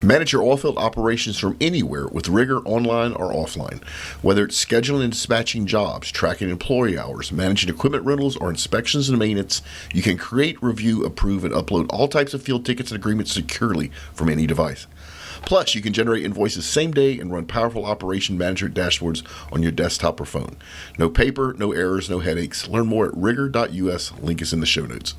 Manage your oilfield operations from anywhere with Rigor online or offline. Whether it's scheduling and dispatching jobs, tracking employee hours, managing equipment rentals, or inspections and maintenance, you can create, review, approve, and upload all types of field tickets and agreements securely from any device. Plus, you can generate invoices same day and run powerful operation management dashboards on your desktop or phone. No paper, no errors, no headaches. Learn more at rigor.us. Link is in the show notes.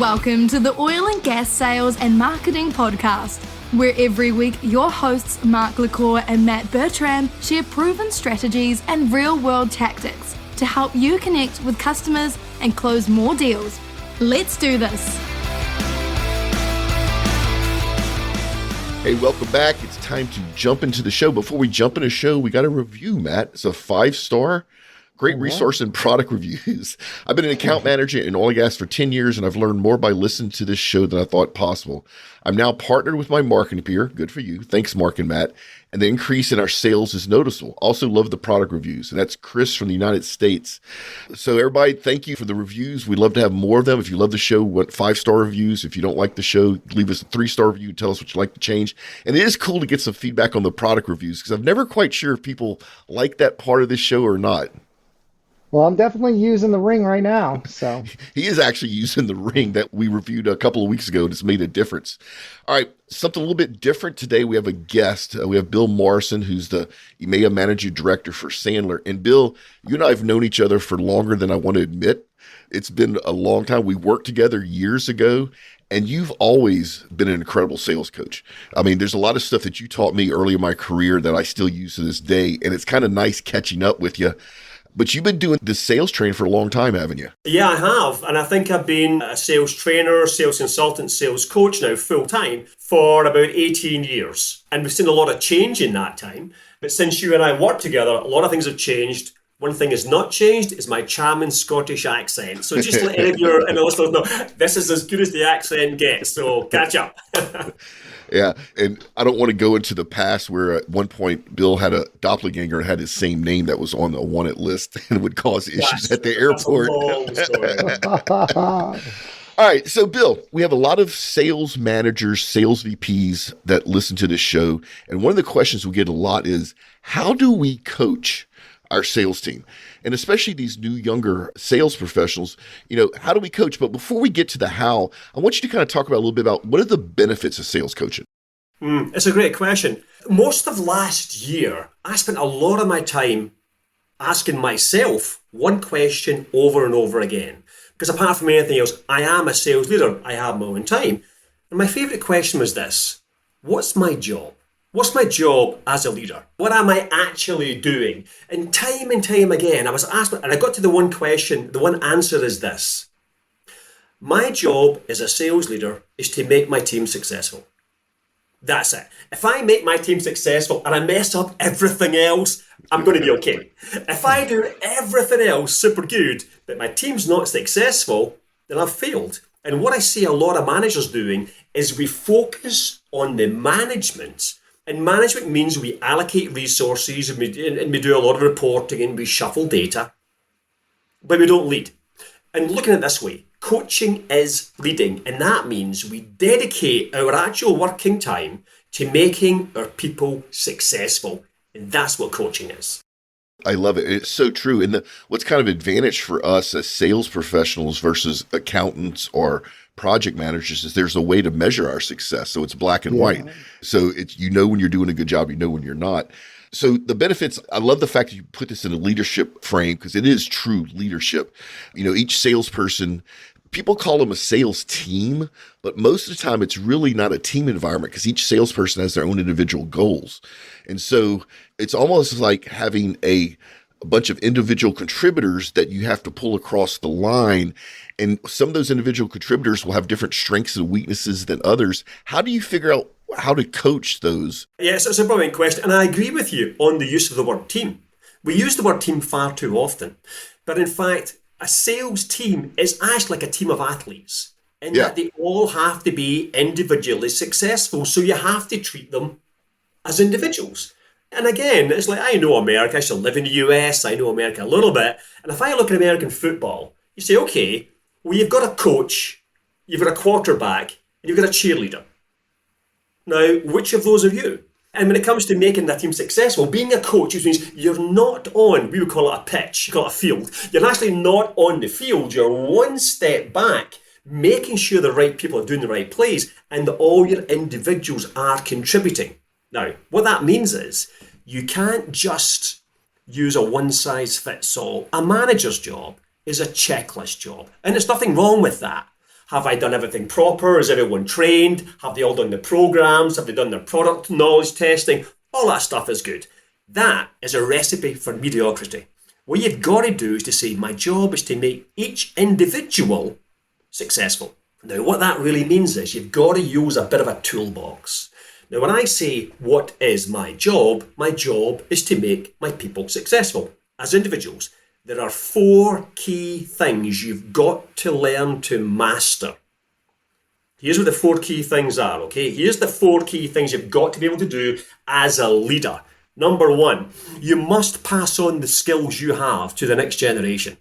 Welcome to the Oil and Gas Sales and Marketing Podcast, where every week your hosts Mark LaCour and Matt Bertram share proven strategies and real-world tactics to help you connect with customers and close more deals. Let's do this. Hey, welcome back. It's time to jump into the show. Before we jump into the show, we got a review, Matt. It's a 5-star. Great resource in product reviews. I've been an account manager in oil and gas for 10 years, and I've learned more by listening to this show than I thought possible. I'm now partnered with my marketing peer. Good for you. Thanks, Mark and Matt. And the increase in our sales is noticeable. Also love the product reviews. And that's Chris from the United States. So everybody, thank you for the reviews. We'd love to have more of them. If you love the show, want 5-star reviews. If you don't like the show, leave us a 3-star review. Tell us what you'd like to change. And it is cool to get some feedback on the product reviews because I'm never quite sure if people like that part of this show or not. Well, I'm definitely using the Ring right now. So he is actually using the Ring that we reviewed a couple of weeks ago, and it's made a difference. All right, something a little bit different today. We have a guest. We have Bill Morrison, who's the EMEA Managing Director for Sandler. And Bill, you and I have known each other for longer than I want to admit. It's been a long time. We worked together years ago. And you've always been an incredible sales coach. I mean, there's a lot of stuff that you taught me early in my career that I still use to this day. And it's kind of nice catching up with you. But you've been doing this sales training for a long time, haven't you? Yeah, I have. And I think I've been a sales trainer, sales consultant, sales coach now full time for about 18 years. And we've seen a lot of change in that time. But since you and I work together, a lot of things have changed. One thing has not changed is my charming Scottish accent. So just to let any of your listeners know, this is as good as the accent gets. So catch up. Yeah, and I don't want to go into the past where at one point Bill had a doppelganger and had his same name that was on the wanted list and would cause issues at the airport. All right, so Bill, we have a lot of sales managers, sales VPs that listen to this show. And one of the questions we get a lot is, how do we coach our sales team? And especially these new, younger sales professionals, how do we coach? But before we get to the how, I want you to kind of talk about a little bit about what are the benefits of sales coaching? It's a great question. Most of last year, I spent a lot of my time asking myself one question over and over again. Because apart from anything else, I am a sales leader. I have my own time. And my favorite question was this: what's my job? What's my job as a leader? What am I actually doing? And time again, I was asked, and I got to the one question, the one answer is this: my job as a sales leader is to make my team successful. That's it. If I make my team successful and I mess up everything else, I'm going to be okay. If I do everything else super good, but my team's not successful, then I've failed. And what I see a lot of managers doing is we focus on the management. And management means we allocate resources and we do a lot of reporting and we shuffle data, but we don't lead. And looking at it this way, coaching is leading, and that means we dedicate our actual working time to making our people successful. And that's what coaching is. I love it. It's so true. And what's kind of advantage for us as sales professionals versus accountants or project managers is there's a way to measure our success. So it's black and white. So it's, when you're doing a good job, when you're not. So the benefits, I love the fact that you put this in a leadership frame because it is true leadership. Each salesperson, people call them a sales team, but most of the time it's really not a team environment because each salesperson has their own individual goals. And so it's almost like having a bunch of individual contributors that you have to pull across the line. And some of those individual contributors will have different strengths and weaknesses than others. How do you figure out how to coach those? Yes, it's a brilliant question. And I agree with you on the use of the word team. We use the word team far too often. But in fact, a sales team is actually like a team of athletes in that they all have to be individually successful. So you have to treat them as individuals. And again, it's like, I know America, I still live in the US, I know America a little bit. And if I look at American football, you say, okay, Well, you've got a coach, you've got a quarterback, and you've got a cheerleader. Now, which of those are you? And when it comes to making that team successful, being a coach means you're not on, we would call it a pitch, you call it a field. You're actually not on the field. You're one step back, making sure the right people are doing the right plays and that all your individuals are contributing. Now, what that means is you can't just use a one-size-fits-all. A manager's job is a checklist job, and there's nothing wrong with that. Have I done everything proper? Is everyone trained? Have they all done the programs? Have they done their product knowledge testing? All that stuff is good. That is a recipe for mediocrity. What you've got to do is to say, my job is to make each individual successful. Now, what that really means is you've got to use a bit of a toolbox. Now, when I say, what is my job is to make my people successful. As individuals, there are 4 key things you've got to learn to master. Here's what the 4 key things are, okay? Here's the 4 key things you've got to be able to do as a leader. Number 1, you must pass on the skills you have to the next generation.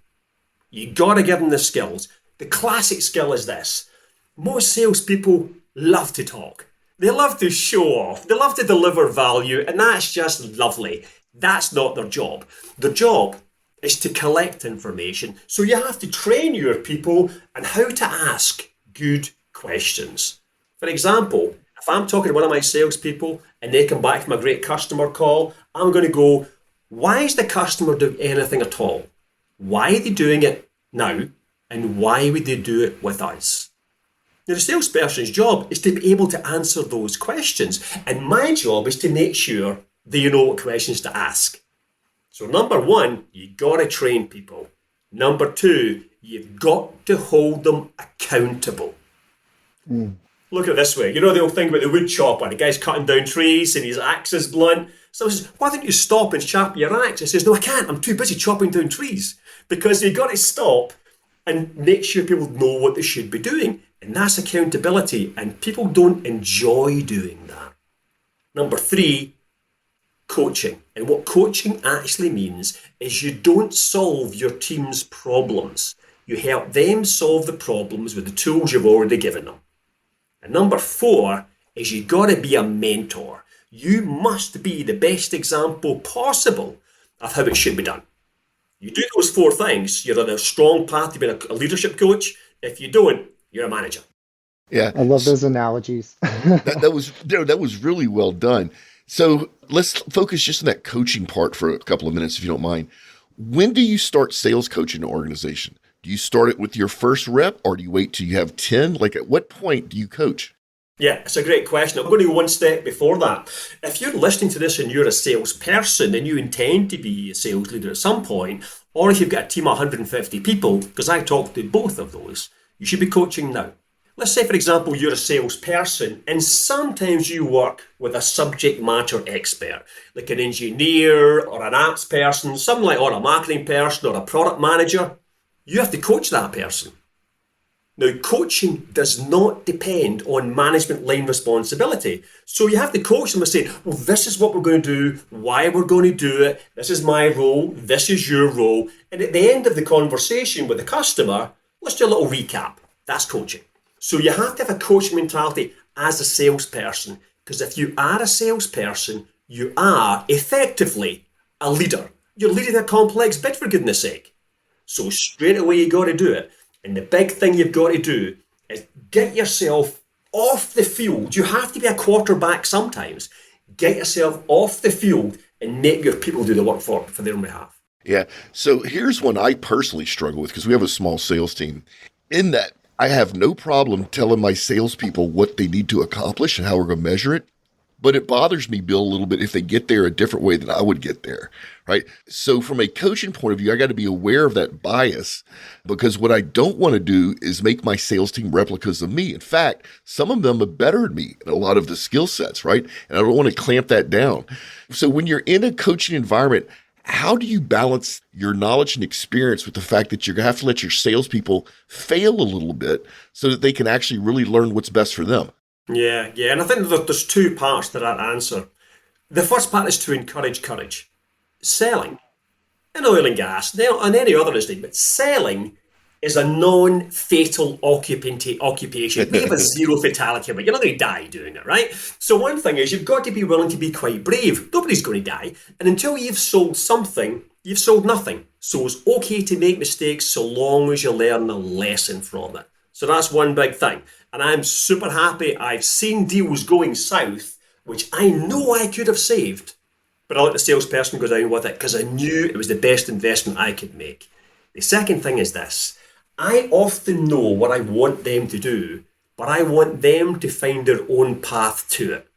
You got to give them the skills. The classic skill is this. Most salespeople love to talk. They love to show off. They love to deliver value, and that's just lovely. That's not their job. Their job is to collect information. So you have to train your people on how to ask good questions. For example, if I'm talking to one of my salespeople and they come back from a great customer call, I'm going to go, why is the customer doing anything at all? Why are they doing it now? And why would they do it with us? Now, the salesperson's job is to be able to answer those questions. And my job is to make sure they know what questions to ask. So number 1, you got to train people. Number 2, you've got to hold them accountable. Look at it this way. You know the old thing about the wood chopper, the guy's cutting down trees and his axe is blunt. So he says, why don't you stop and sharpen your axe? He says, no, I can't. I'm too busy chopping down trees. Because you've got to stop and make sure people know what they should be doing. And that's accountability. And people don't enjoy doing that. Number 3, coaching. And what coaching actually means is you don't solve your team's problems. You help them solve the problems with the tools you've already given them. And number 4 is you got to be a mentor. You must be the best example possible of how it should be done. You do those 4 things, you're on a strong path to being a leadership coach. If you don't, you're a manager. Yeah, I love those analogies. that was really well done. So let's focus just on that coaching part for a couple of minutes, if you don't mind. When do you start sales coaching an organization? Do you start it with your first rep, or do you wait till you have 10? Like, at what point do you coach? Yeah, it's a great question. I'm going to go one step before that. If you're listening to this and you're a salesperson and you intend to be a sales leader at some point, or if you've got a team of 150 people, because I talk to both of those, you should be coaching now. Let's say, for example, you're a salesperson and sometimes you work with a subject matter expert, like an engineer or an apps person, something like, or a marketing person or a product manager. You have to coach that person. Now, coaching does not depend on management line responsibility. So you have to coach them and say, well, this is what we're going to do, why we're going to do it, this is my role, this is your role. And at the end of the conversation with the customer, let's do a little recap. That's coaching. So you have to have a coaching mentality as a salesperson, because if you are a salesperson, you are effectively a leader. You're leading a complex bid, for goodness sake. So straight away you got to do it. And the big thing you've got to do is get yourself off the field. You have to be a quarterback sometimes. Get yourself off the field and make your people do the work for their own behalf. Yeah. So here's one I personally struggle with, because we have a small sales team. In that, I have no problem telling my salespeople what they need to accomplish and how we're going to measure it. But it bothers me, Bill, a little bit if they get there a different way than I would get there, right? So from a coaching point of view, I got to be aware of that bias, because what I don't want to do is make my sales team replicas of me. In fact, some of them are better than me in a lot of the skill sets, right? And I don't want to clamp that down. So when you're in a coaching environment, how do you balance your knowledge and experience with the fact that you're going to have to let your salespeople fail a little bit so that they can actually really learn what's best for them? Yeah. And I think there's 2 parts to that answer. The first part is to encourage courage. Selling, in oil and gas, and any other industry, but selling is a non-fatal occupation. We have a zero fatality, but you're not going to die doing it, right? So one thing is you've got to be willing to be quite brave. Nobody's going to die. And until you've sold something, you've sold nothing. So it's okay to make mistakes so long as you learn a lesson from it. So that's one big thing. And I'm super happy. I've seen deals going south, which I know I could have saved, but I let the salesperson go down with it because I knew it was the best investment I could make. The second thing is this. I often know what I want them to do, but I want them to find their own path to it.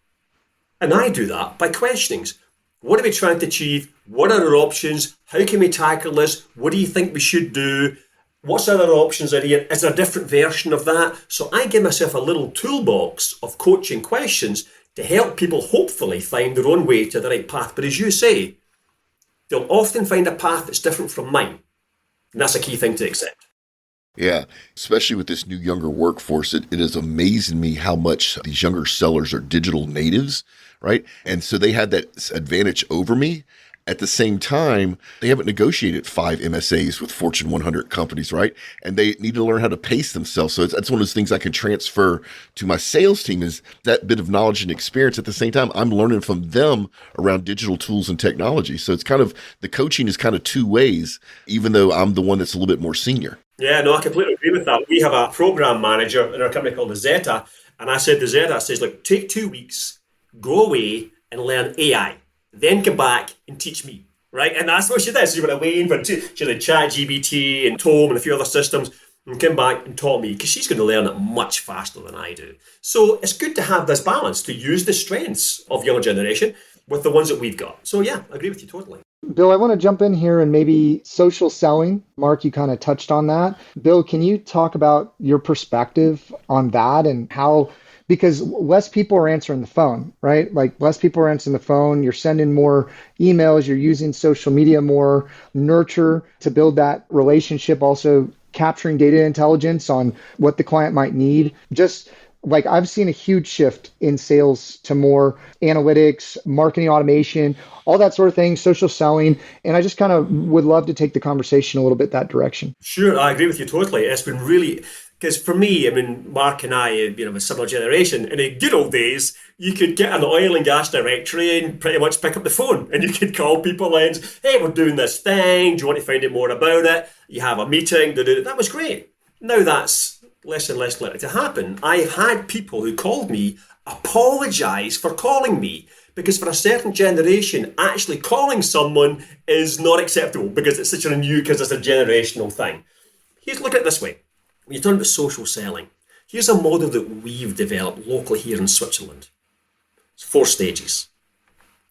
And I do that by questionings. What are we trying to achieve? What are our options? How can we tackle this? What do you think we should do? What's other options are here? Is there a different version of that? So I give myself a little toolbox of coaching questions to help people hopefully find their own way to the right path. But as you say, they'll often find a path that's different from mine. And that's a key thing to accept. Yeah, especially with this new younger workforce, it is amazing me how much these younger sellers are digital natives, right? And so they had that advantage over me. At the same time, they haven't negotiated 5 MSAs with Fortune 100 companies, right? And they need to learn how to pace themselves. So that's one of those things I can transfer to my sales team is that bit of knowledge and experience. At the same time, I'm learning from them around digital tools and technology. So it's kind of, the coaching is kind of two ways, even though I'm the one that's a little bit more senior. Yeah, no, I completely agree with that. We have a program manager in our company called Zeta. And I said to Zeta, I says, look, take 2 weeks, go away and learn AI. Then come back and teach me, right? And that's what she did. So she went away and she did ChatGPT and Tome and a few other systems and came back and taught me because she's going to learn it much faster than I do. So it's good to have this balance, to use the strengths of younger generation with the ones that we've got. So yeah, I agree with you totally. Bill, I want to jump in here and maybe social selling. Mark, you kind of touched on that. Bill, can you talk about your perspective on that and how, because less people are answering the phone, right? Like less people are answering the phone. You're sending more emails. You're using social media more, nurture to build that relationship, also capturing data intelligence on what the client might need. Just like I've seen a huge shift in sales to more analytics, marketing automation, all that sort of thing, social selling. And I just kind of would love to take the conversation a little bit that direction. Sure, I agree with you totally. It's been really, because for me, I mean, Mark and I, a similar generation, in the good old days, you could get an oil and gas directory and pretty much pick up the phone and you could call people and, hey, we're doing this thing. Do you want to find out more about it? You have a meeting. That was great. Now that's less and less likely to happen. I've had people who called me apologise for calling me because for a certain generation, actually calling someone is not acceptable because it's such a new, because it's a generational thing. Here's, look at it this way. When you're talking about social selling, here's a model that we've developed locally here in Switzerland. It's 4 stages.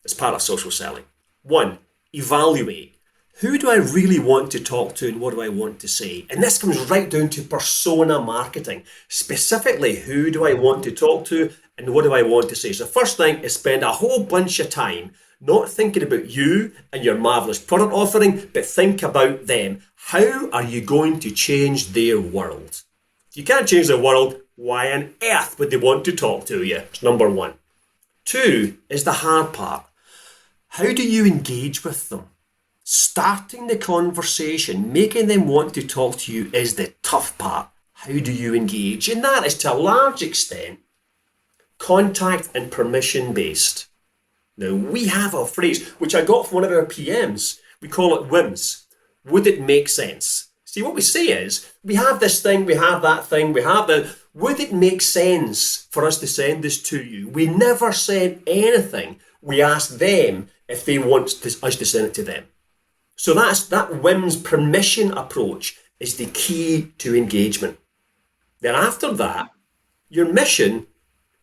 It's part of social selling. 1, evaluate. Who do I really want to talk to and what do I want to say? And this comes right down to persona marketing. Specifically, who do I want to talk to and what do I want to say? So the first thing is spend a whole bunch of time not thinking about you and your marvelous product offering, but think about them. How are you going to change their world? If you can't change their world, why on earth would they want to talk to you? It's number 1. 2 is the hard part. How do you engage with them? Starting the conversation, making them want to talk to you is the tough part. How do you engage? And that is to a large extent contact and permission based. Now, we have a phrase, which I got from one of our PMs. We call it WIMS. Would it make sense? See, what we say is, we have this thing, we have that thing, we have the... Would it make sense for us to send this to you? We never send anything. We ask them if they want us to send it to them. So that WIMS permission approach is the key to engagement. Then after that, your mission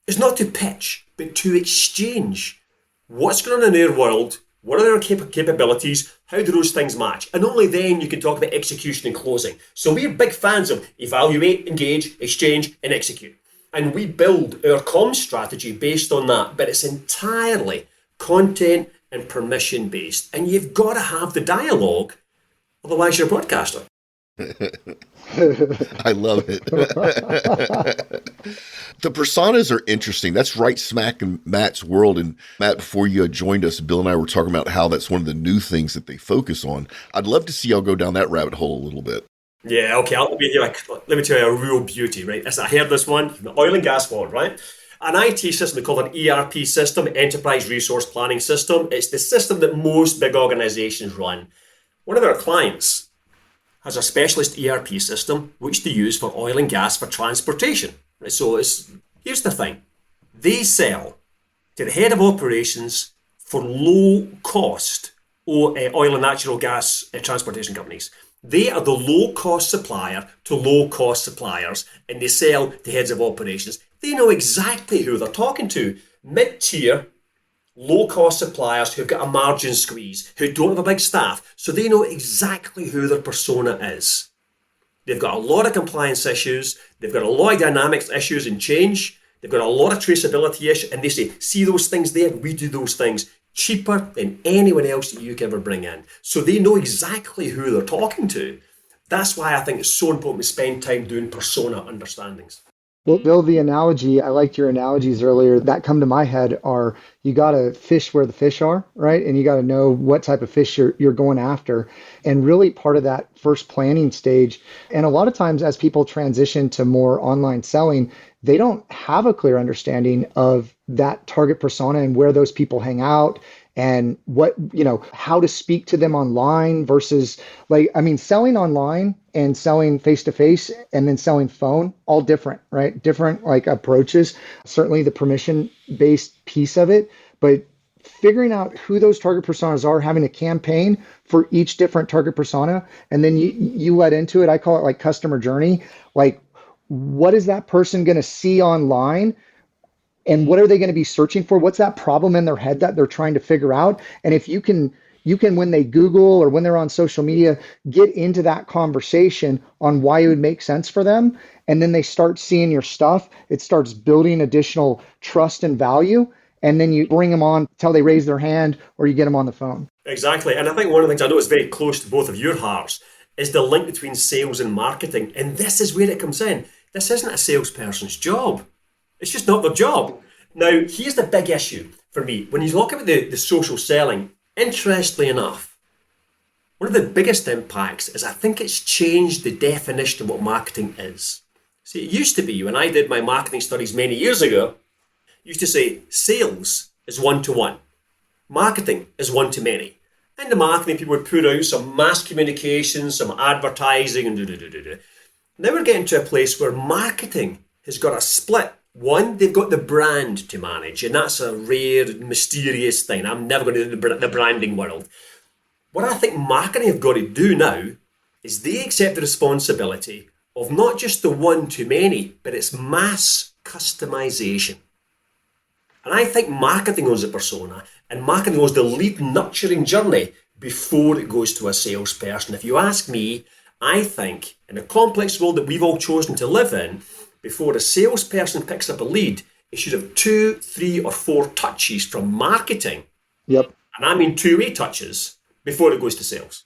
is not to pitch, but to exchange. What's going on in their world? What are their capabilities? How do those things match? And only then you can talk about execution and closing. So we're big fans of evaluate, engage, exchange, and execute. And we build our comms strategy based on that, but it's entirely content and permission based. And you've got to have the dialogue, otherwise you're a broadcaster. I love it. The personas are interesting. That's right smack in Matt's world. And Matt, before you joined us, Bill and I were talking about how that's one of the new things that they focus on. I'd love to see y'all go down that rabbit hole a little bit. Yeah, okay. Let me tell you a real beauty, right? As I heard this one from the oil and gas world, right? An IT system they call an ERP system, Enterprise Resource Planning System. It's the system that most big organizations run. One of our clients has a specialist ERP system which they use for oil and gas for transportation. Right? So here's the thing. They sell to the head of operations for low cost oil and natural gas transportation companies. They are the low cost supplier to low cost suppliers, and they sell to heads of operations. They know exactly who they're talking to. Mid-tier, low cost suppliers who've got a margin squeeze, who don't have a big staff. So they know exactly who their persona is. They've got a lot of compliance issues. They've got a lot of dynamics issues and change. They've got a lot of traceability issues. And they say, see those things there? We do those things cheaper than anyone else that you can ever bring in. So they know exactly who they're talking to. That's why I think it's so important to spend time doing persona understandings. Well, Bill, the analogy, I liked your analogies earlier that come to my head are you got to fish where the fish are, right? And you got to know what type of fish you're going after. And really part of that first planning stage. And a lot of times as people transition to more online selling, they don't have a clear understanding of that target persona and where those people hang out and what, how to speak to them online versus selling online and selling face to face and then selling phone, all different, right? Different approaches, certainly the permission based piece of it, but figuring out who those target personas are, having a campaign for each different target persona. And then you led into it. I call it customer journey. What is that person going to see online? And what are they going to be searching for? What's that problem in their head that they're trying to figure out? And if you can, when they Google or when they're on social media, get into that conversation on why it would make sense for them. And then they start seeing your stuff. It starts building additional trust and value. And then you bring them on till they raise their hand or you get them on the phone. Exactly. And I think one of the things I know is very close to both of your hearts is the link between sales and marketing. And this is where it comes in. This isn't a salesperson's job. It's just not their job. Now, here's the big issue for me. When you look at the social selling, interestingly enough, one of the biggest impacts is I think it's changed the definition of what marketing is. See, it used to be, when I did my marketing studies many years ago, I used to say sales is one-to-one. Marketing is one-to-many. And the marketing people would put out some mass communication, some advertising, and do. Now we're getting to a place where marketing has got a split. One, they've got the brand to manage, and that's a rare, mysterious thing. I'm never going to do the branding world. What I think marketing have got to do now is they accept the responsibility of not just the one-to-many, but it's mass customization. And I think marketing owns a persona, and marketing owns the lead nurturing journey before it goes to a salesperson. If you ask me, I think in a complex world that we've all chosen to live in, before a salesperson picks up a lead, it should have 2, 3, or 4 touches from marketing. Yep. And I mean two-way touches before it goes to sales.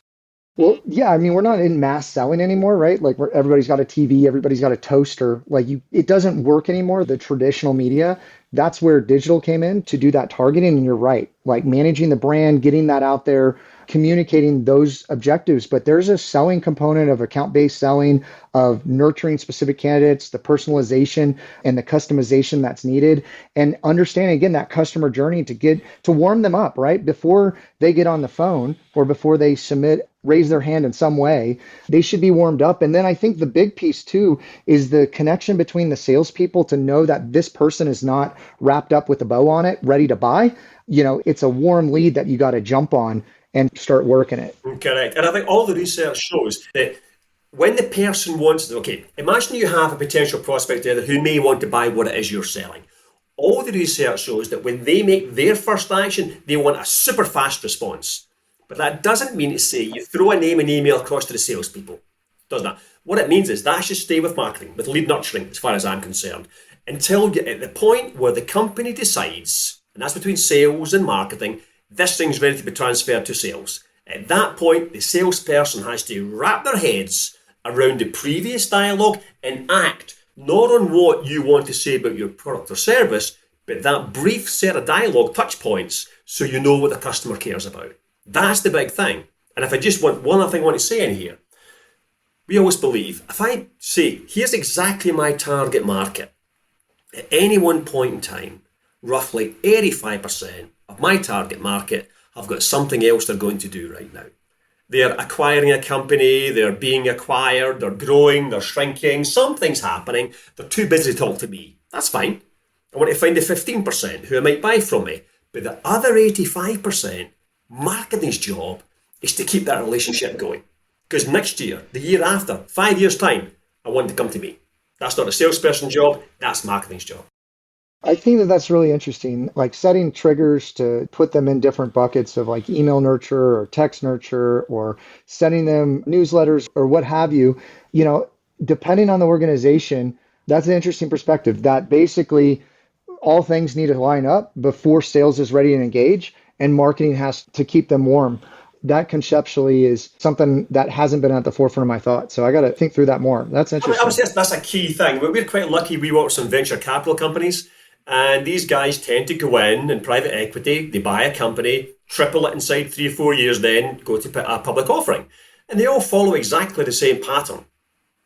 Well, yeah, we're not in mass selling anymore, right? Where everybody's got a TV, everybody's got a toaster. It doesn't work anymore. The traditional media, that's where digital came in to do that targeting. And you're right, managing the brand, getting that out there, communicating those objectives. But there's a selling component of account-based selling, of nurturing specific candidates, the personalization and the customization that's needed, and understanding, again, that customer journey to warm them up, right? Before they get on the phone or before they raise their hand in some way, they should be warmed up. And then I think the big piece too is the connection between the salespeople to know that this person is not wrapped up with a bow on it, ready to buy. It's a warm lead that you got to jump on and start working it. Correct. And I think all the research shows that when the person wants, imagine you have a potential prospect there who may want to buy what it is you're selling. All the research shows that when they make their first action, they want a super fast response. But that doesn't mean to say you throw a name and email across to the salespeople. Does that? What it means is that should stay with marketing, with lead nurturing, as far as I'm concerned, until you're at the point where the company decides, and that's between sales and marketing, this thing's ready to be transferred to sales. At that point, the salesperson has to wrap their heads around the previous dialogue and act not on what you want to say about your product or service, but that brief set of dialogue touch points so you know what the customer cares about. That's the big thing. And if I just want one other thing I want to say in here, We always believe, if I say, here's exactly my target market, at any one point in time, roughly 85% of my target market have got something else they're going to do right now. They're acquiring a company, they're being acquired, they're growing, they're shrinking, something's happening, they're too busy to talk to me. That's fine. I want to find the 15% who might buy from me. But the other 85%, marketing's job is to keep that relationship going. Because next year, the year after, 5 years' time, I want them to come to me. That's not a salesperson's job, that's marketing's job. I think that that's really interesting, like setting triggers to put them in different buckets of like email nurture or text nurture or sending them newsletters or what have you. Depending on the organization, that's an interesting perspective that basically all things need to line up before sales is ready to engage and marketing has to keep them warm. That conceptually is something that hasn't been at the forefront of my thought. So I got to think through that more. That's interesting. I would say that's a key thing. We're quite lucky. We work with some venture capital companies. And these guys tend to go in private equity, they buy a company, triple it inside 3 or 4 years, then go to a public offering. And they all follow exactly the same pattern.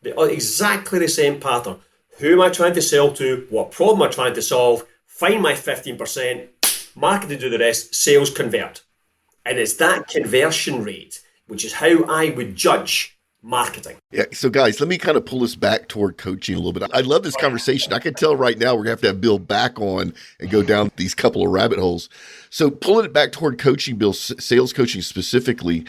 Exactly the same pattern. Who am I trying to sell to? What problem am I trying to solve? Find my 15%, marketing do the rest, sales convert. And it's that conversion rate, which is how I would judge marketing. Yeah. So guys, let me kind of pull us back toward coaching a little bit. I love this conversation. I can tell right now we're going to have Bill back on and go down these couple of rabbit holes. So pulling it back toward coaching, Bill, sales coaching specifically,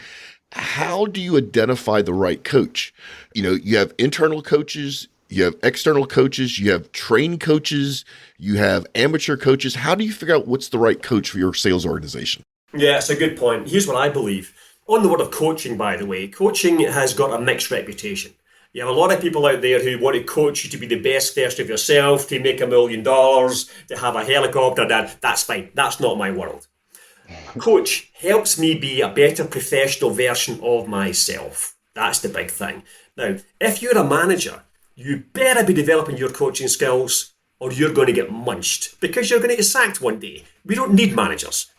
how do you identify the right coach? You have internal coaches, you have external coaches, you have trained coaches, you have amateur coaches. How do you figure out what's the right coach for your sales organization? Yeah, it's a good point. Here's what I believe. On the word of coaching, by the way, coaching has got a mixed reputation. You have a lot of people out there who want to coach you to be the best version of yourself, to make $1 million, to have a helicopter. That's fine. That's not my world. A coach helps me be a better professional version of myself. That's the big thing. Now, if you're a manager, you better be developing your coaching skills or you're going to get munched because you're going to get sacked one day. We don't need managers.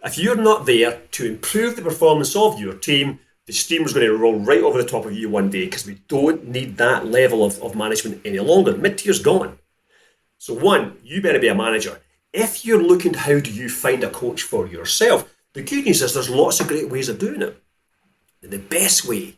If you're not there to improve the performance of your team, the steam's going to roll right over the top of you one day because we don't need that level of management any longer. Mid-tier's gone. So one, you better be a manager. If you're looking, how do you find a coach for yourself? The good news is there's lots of great ways of doing it. The best way,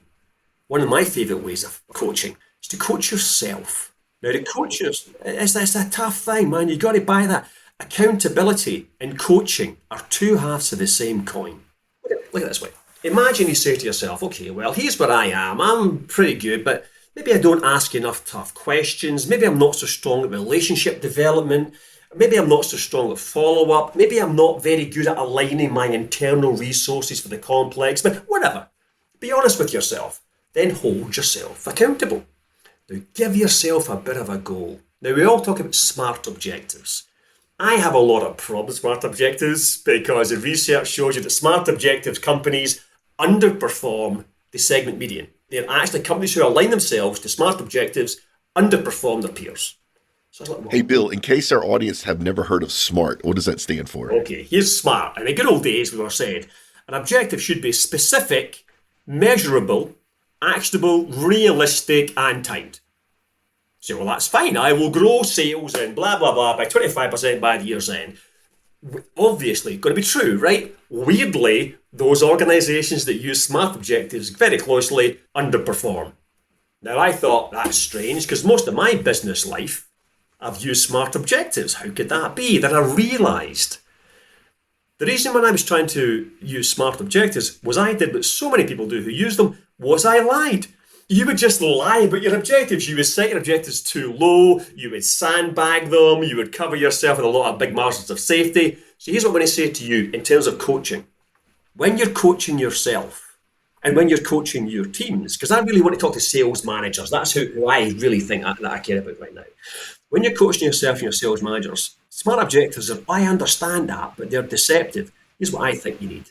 one of my favourite ways of coaching, is to coach yourself. Now, the coaches, it's a tough thing, man. You've got to buy that. Accountability and coaching are two halves of the same coin. Look at it this way. Imagine you say to yourself, okay, well, here's where I am. I'm pretty good, but maybe I don't ask enough tough questions. Maybe I'm not so strong at relationship development. Maybe I'm not so strong at follow-up. Maybe I'm not very good at aligning my internal resources for the complex, but whatever. Be honest with yourself. Then hold yourself accountable. Now, give yourself a bit of a goal. Now, we all talk about SMART objectives. I have a lot of problems with SMART objectives because the research shows you that SMART objectives companies underperform the segment median. They're actually companies who align themselves to SMART objectives underperform their peers. So I was like, well, hey, Bill, in case our audience have never heard of SMART, what does that stand for? Okay, here's SMART. In the good old days, we were said, an objective should be specific, measurable, actionable, realistic, and timed. So, well, that's fine. I will grow sales and blah, blah, blah by 25% by the year's end. Obviously, going to be true, right? Weirdly, those organizations that use SMART objectives very closely underperform. Now, I thought that's strange because most of my business life, I've used SMART objectives. How could that be? Then I realized the reason when I was trying to use SMART objectives was I did what so many people do who use them, was I lied. You would just lie about your objectives. You would set your objectives too low. You would sandbag them. You would cover yourself with a lot of big margins of safety. So here's what I'm going to say to you in terms of coaching. When you're coaching yourself and when you're coaching your teams, because I really want to talk to sales managers. That's who I really think that I care about right now. When you're coaching yourself and your sales managers, SMART objectives are, I understand that, but they're deceptive. Here's what I think you need.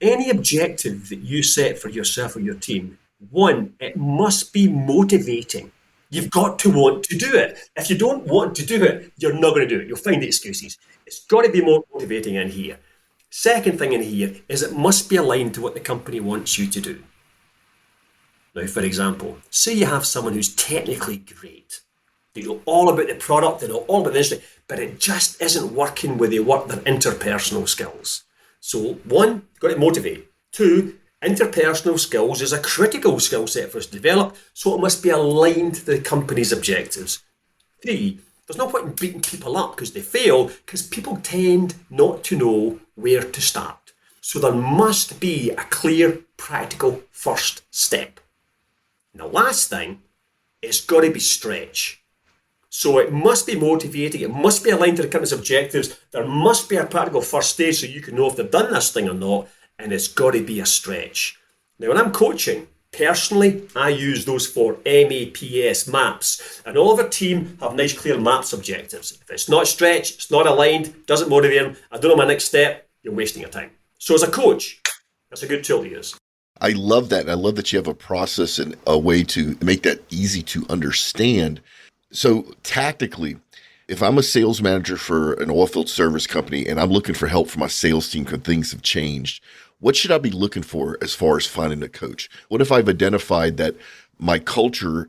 Any objective that you set for yourself or your team, one, it must be motivating. You've got to want to do it. If you don't want to do it, you're not going to do it. You'll find the excuses. It's got to be more motivating in here. Second thing in here is it must be aligned to what the company wants you to do. Now, for example, say you have someone who's technically great. They know all about the product, they know all about the industry, but it just isn't working with their interpersonal skills. So, one, you've got to motivate. Two, interpersonal skills is a critical skill set for us to develop, so it must be aligned to the company's objectives. Three, there's no point in beating people up because they fail, because people tend not to know where to start. So there must be a clear, practical first step. And the last thing, it's got to be stretch. So it must be motivating, it must be aligned to the company's objectives, there must be a practical first stage so you can know if they've done this thing or not, and it's got to be a stretch. Now, when I'm coaching, personally, I use those 4 MAPS maps, and all of our team have nice, clear maps objectives. If it's not stretched, it's not aligned, doesn't motivate them, I don't know my next step, you're wasting your time. So as a coach, that's a good tool to use. I love that. And I love that you have a process and a way to make that easy to understand. So tactically, if I'm a sales manager for an oilfield service company and I'm looking for help for my sales team because things have changed, what should I be looking for as far as finding a coach? What if I've identified that my culture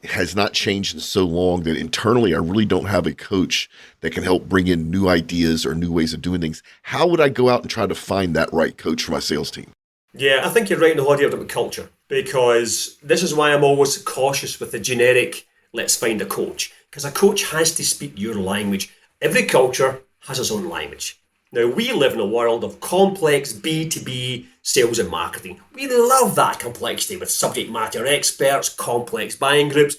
has not changed in so long that internally I really don't have a coach that can help bring in new ideas or new ways of doing things? How would I go out and try to find that right coach for my sales team? Yeah, I think you're right in the whole idea about culture, because this is why I'm always cautious with the generic, let's find a coach, because a coach has to speak your language. Every culture has its own language. Now, we live in a world of complex B2B sales and marketing. We love that complexity with subject matter experts, complex buying groups.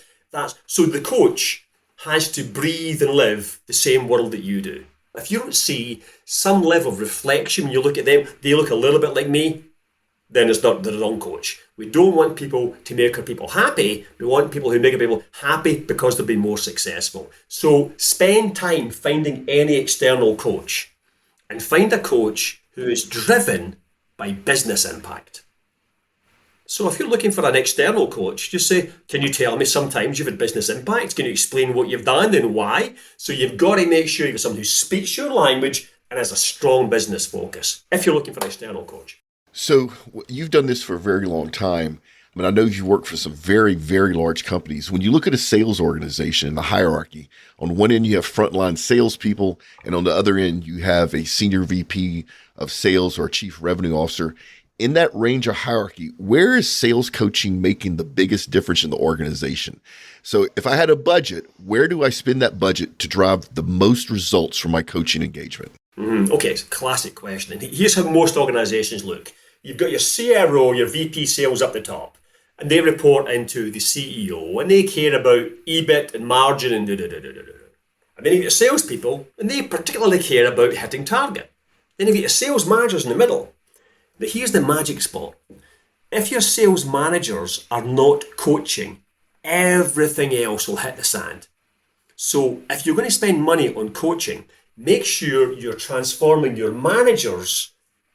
So the coach has to breathe and live the same world that you do. If you don't see some level of reflection when you look at them, they look a little bit like me, then it's not the wrong coach. We don't want people to make our people happy. We want people who make our people happy because they've been more successful. So spend time finding any external coach and find a coach who is driven by business impact. So if you're looking for an external coach, just say, can you tell me sometimes you've had business impact? Can you explain what you've done and why? So you've got to make sure you've got someone who speaks your language and has a strong business focus if you're looking for an external coach. So you've done this for a very long time. I mean, I know you work for some very, very large companies. When you look at a sales organization, the hierarchy, on one end you have frontline salespeople, and on the other end you have a senior VP of sales or a chief revenue officer. In that range of hierarchy, where is sales coaching making the biggest difference in the organization? So if I had a budget, where do I spend that budget to drive the most results from my coaching engagement? Okay, it's a classic question. And here's how most organizations look. You've got your CRO, your VP sales up the top, and they report into the CEO, and they care about EBIT and margin and da-da-da-da-da-da. And then you've got your salespeople, and they particularly care about hitting target. Then you've got your sales managers in the middle. But here's the magic spot. If your sales managers are not coaching, everything else will hit the sand. So if you're going to spend money on coaching, make sure you're transforming your managers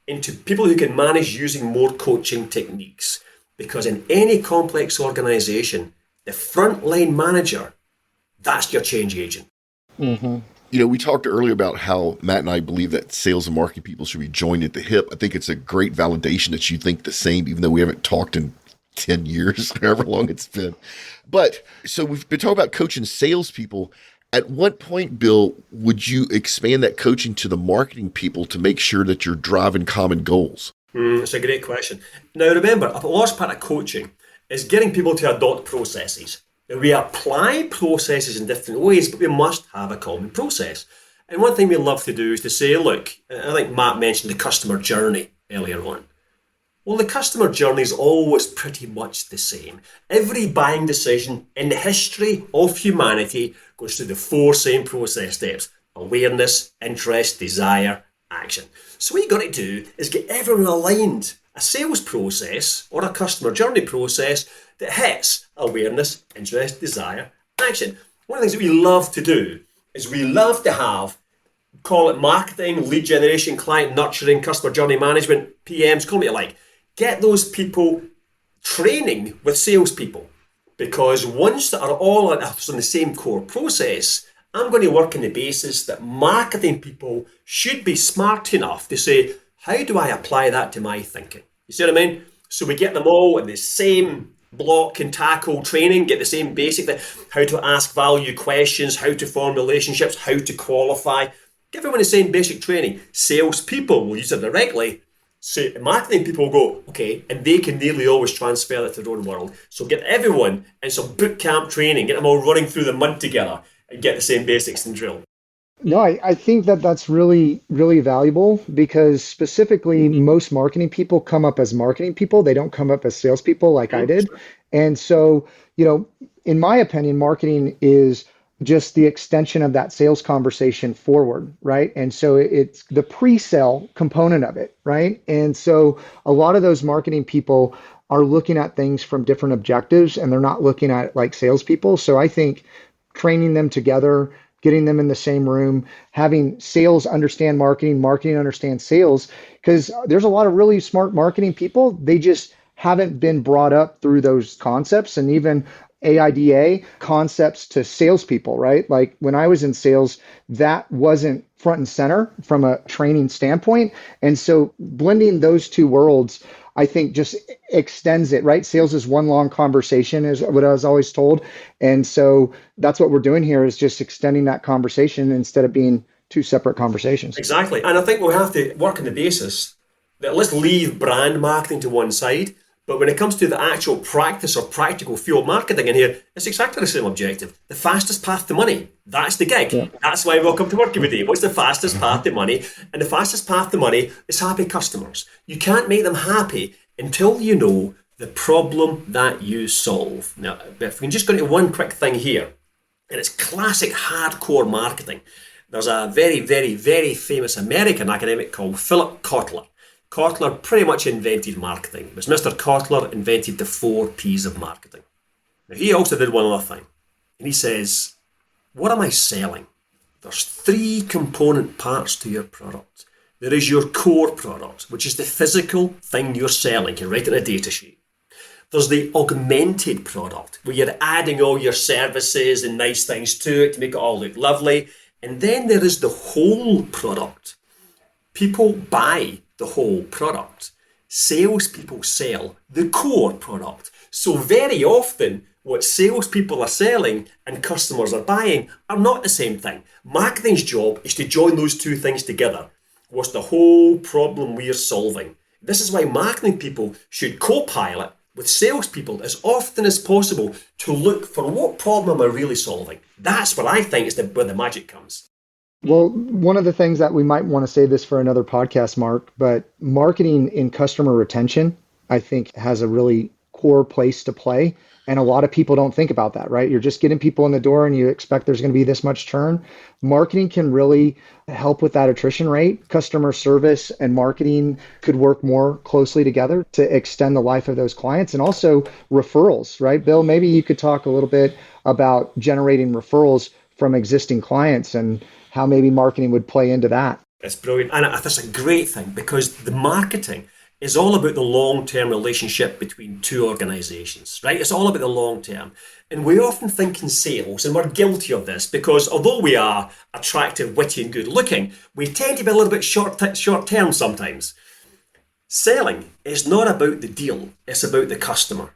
into people who can manage using more coaching techniques. Because in any complex organization, the frontline manager, that's your change agent. Mm-hmm. You know, we talked earlier about how Matt and I believe that sales and marketing people should be joined at the hip. I think it's a great validation that you think the same, even though we haven't talked in 10 years, however long it's been. But so we've been talking about coaching salespeople. At what point, Bill, would you expand that coaching to the marketing people to make sure that you're driving common goals? That's a great question. Now, remember, a large part of coaching is getting people to adopt processes. Now, we apply processes in different ways, but we must have a common process. And one thing we love to do is to say, look, I think Matt mentioned the customer journey earlier on. Well, the customer journey is always pretty much the same. Every buying decision in the history of humanity goes through the 4 same process steps: awareness, interest, desire, action. So what you've got to do is get everyone aligned. A sales process or a customer journey process that hits awareness, interest, desire, action. One of the things that we love to do is we love to have, call it marketing, lead generation, client nurturing, customer journey management, PMs, call me what you like. Get those people training with salespeople, because once they are all on the same core process, I'm going to work on the basis that marketing people should be smart enough to say, how do I apply that to my thinking? You see what I mean? So we get them all in the same block and tackle training, get the same basic thing, how to ask value questions, how to form relationships, how to qualify. Give everyone the same basic training. Salespeople will use it directly. So marketing people will go, okay, and they can nearly always transfer that to their own world. So get everyone in some boot camp training, get them all running through the mud together and get the same basics and drill. No, I think that that's really, really valuable because specifically most marketing people come up as marketing people. They don't come up as salespeople like I did. And so, in my opinion, marketing is just the extension of that sales conversation forward, right? And so it's the pre-sale component of it, right? And so a lot of those marketing people are looking at things from different objectives and they're not looking at it like salespeople. So I think training them together, getting them in the same room, having sales understand marketing, marketing understand sales, because there's a lot of really smart marketing people. They just haven't been brought up through those concepts and even AIDA concepts to salespeople, right? Like when I was in sales, that wasn't front and center from a training standpoint. And so blending those two worlds, I think just extends it, right? Sales is one long conversation is what I was always told. And so that's what we're doing here is just extending that conversation instead of being two separate conversations. Exactly. And I think we'll have to work on the basis that let's leave brand marketing to one side. But when it comes to the actual practice or practical field marketing in here, it's exactly the same objective. The fastest path to money. That's the gig. Yeah. That's why we come to work every day. What's the fastest path to money? And the fastest path to money is happy customers. You can't make them happy until you know the problem that you solve. Now, if we can just go into one quick thing here, and it's classic hardcore marketing. There's a very, very, very famous American academic called Philip Kotler. Kotler pretty much invented marketing. It was Mr. Kotler invented the 4 P's of marketing. Now, he also did one other thing. And he says, what am I selling? There's 3 component parts to your product. There is your core product, which is the physical thing you're selling. You write it in a data sheet. There's the augmented product, where you're adding all your services and nice things to it to make it all look lovely. And then there is the whole product. People buy the whole product. Salespeople sell the core product. So very often, what salespeople are selling and customers are buying are not the same thing. Marketing's job is to join those 2 things together. What's the whole problem we are solving? This is why marketing people should co-pilot with salespeople as often as possible to look for what problem am I really solving. That's what I think is where the magic comes. Well, one of the things that we might want to say this for another podcast, Mark, but marketing in customer retention, I think has a really core place to play. And a lot of people don't think about that, right? You're just getting people in the door and you expect there's going to be this much churn. Marketing can really help with that attrition rate. Customer service and marketing could work more closely together to extend the life of those clients, and also referrals, right? Bill, maybe you could talk a little bit about generating referrals from existing clients and how maybe marketing would play into that. It's brilliant. And that's a great thing because the marketing is all about the long-term relationship between 2 organizations, right? It's all about the long term. And we often think in sales, and we're guilty of this because although we are attractive, witty and good looking, we tend to be a little bit short-term sometimes. Selling is not about the deal, it's about the customer.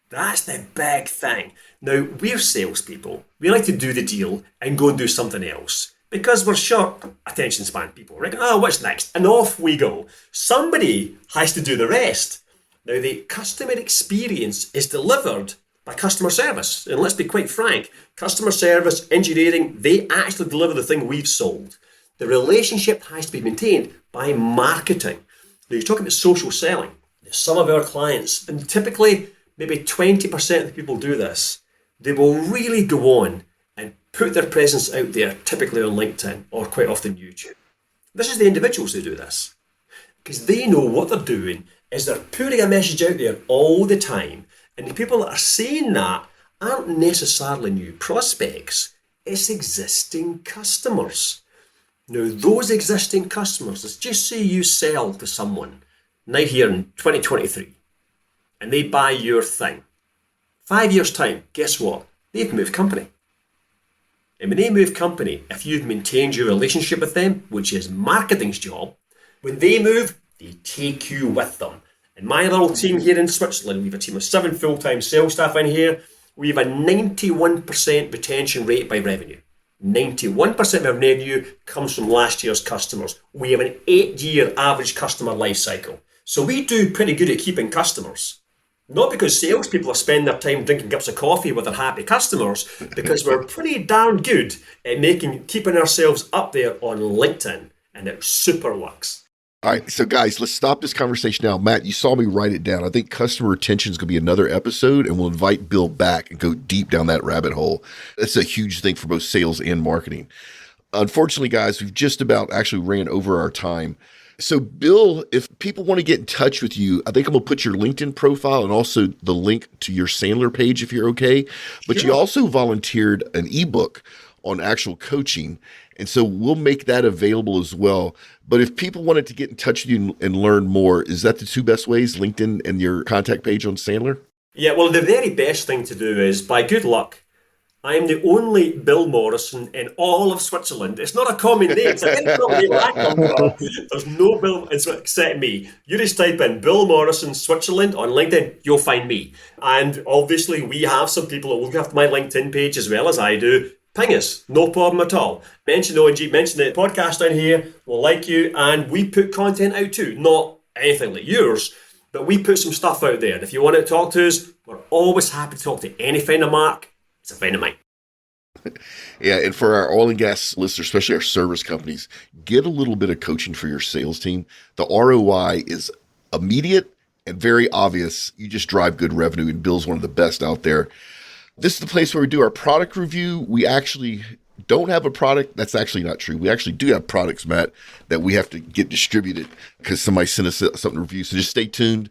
That's the big thing. Now, we're salespeople. We like to do the deal and go and do something else because we're short attention span people, right? Oh, what's next? And off we go. Somebody has to do the rest. Now, the customer experience is delivered by customer service. And let's be quite frank, customer service, engineering, they actually deliver the thing we've sold. The relationship has to be maintained by marketing. Now, you're talking about social selling. Some of our clients, and typically maybe 20% of the people do this, they will really go on and put their presence out there, typically on LinkedIn or quite often YouTube. This is the individuals who do this because they know what they're doing is they're putting a message out there all the time, and the people that are saying that aren't necessarily new prospects, it's existing customers. Now, those existing customers, let's just say you sell to someone now here in 2023 and they buy your thing. 5 years' time, guess what? They've moved company. And when they move company, if you've maintained your relationship with them, which is marketing's job, when they move, they take you with them. In my little team here in Switzerland, we have a team of 7 full-time sales staff in here. We have a 91% retention rate by revenue. 91% of revenue comes from last year's customers. We have an 8-year average customer life cycle. So we do pretty good at keeping customers. Not because salespeople are spending their time drinking cups of coffee with their happy customers, because we're pretty darn good at keeping ourselves up there on LinkedIn, and it super works. All right, so guys, let's stop this conversation now. Matt, you saw me write it down. I think customer retention is going to be another episode, and we'll invite Bill back and go deep down that rabbit hole. That's a huge thing for both sales and marketing. Unfortunately, guys, we've just about actually ran over our time. So, Bill, if people want to get in touch with you, I think I'm going to put your LinkedIn profile and also the link to your Sandler page if you're okay. But sure. You also volunteered an ebook on actual coaching. And so we'll make that available as well. But if people wanted to get in touch with you and learn more, is that the 2 best ways, LinkedIn and your contact page on Sandler? Yeah, well, the very best thing to do is, by good luck, I am the only Bill Morrison in all of Switzerland. It's not a common name. It's a very common name where I come from. There's no Bill except me. You just type in Bill Morrison Switzerland on LinkedIn, you'll find me. And obviously, we have some people that look after my LinkedIn page as well as I do. Ping us, no problem at all. Mention OGGN, mention the podcast down here. We'll like you, and we put content out too. Not anything like yours, but we put some stuff out there. And if you want to talk to us, we're always happy to talk to any friend of Mark. It's a friend of mine. Yeah, and for our oil and gas listeners, especially our service companies, get a little bit of coaching for your sales team. The ROI is immediate and very obvious. You just drive good revenue, and Bill's one of the best out there. This is the place where we do our product review. We actually don't have a product. That's actually not true. We actually do have products, Matt, that we have to get distributed because somebody sent us something to review. So just stay tuned.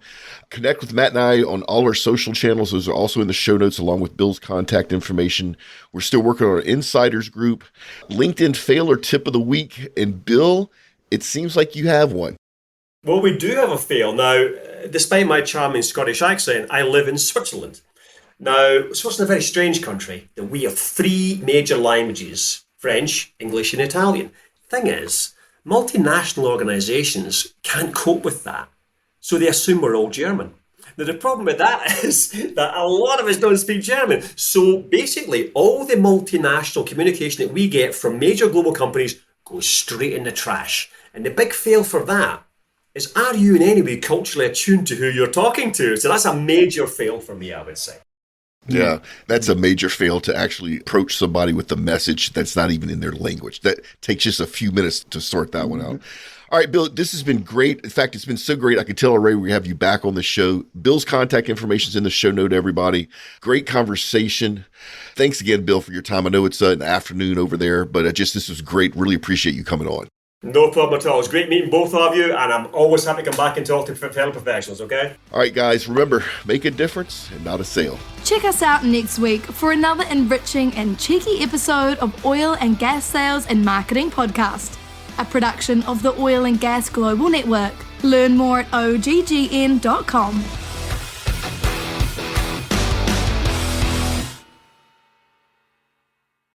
Connect with Matt and I on all our social channels. Those are also in the show notes along with Bill's contact information. We're still working on our insiders group. LinkedIn fail or tip of the week. And Bill, it seems like you have one. Well, we do have a fail. Now, despite my charming Scottish accent, I live in Switzerland. Now, Switzerland is a very strange country. We have 3 major languages, French, English and Italian. Thing is, multinational organisations can't cope with that, so they assume we're all German. Now, the problem with that is that a lot of us don't speak German. So basically, all the multinational communication that we get from major global companies goes straight in the trash. And the big fail for that is, are you in any way culturally attuned to who you're talking to? So that's a major fail for me, I would say. Yeah, that's a major fail to actually approach somebody with the message that's not even in their language. That takes just a few minutes to sort that one out. All right, Bill, this has been great. In fact, it's been so great. I can tell already we have you back on the show. Bill's contact information is in the show note, everybody. Great conversation. Thanks again, Bill, for your time. I know it's an afternoon over there, but this was great. Really appreciate you coming on. No problem at all. It's great meeting both of you, and I'm always happy to come back and talk to fellow professionals, okay? All right, guys, remember, make a difference and not a sale. Check us out next week for another enriching and cheeky episode of Oil and Gas Sales and Marketing Podcast, a production of the Oil and Gas Global Network. Learn more at OGGN.com.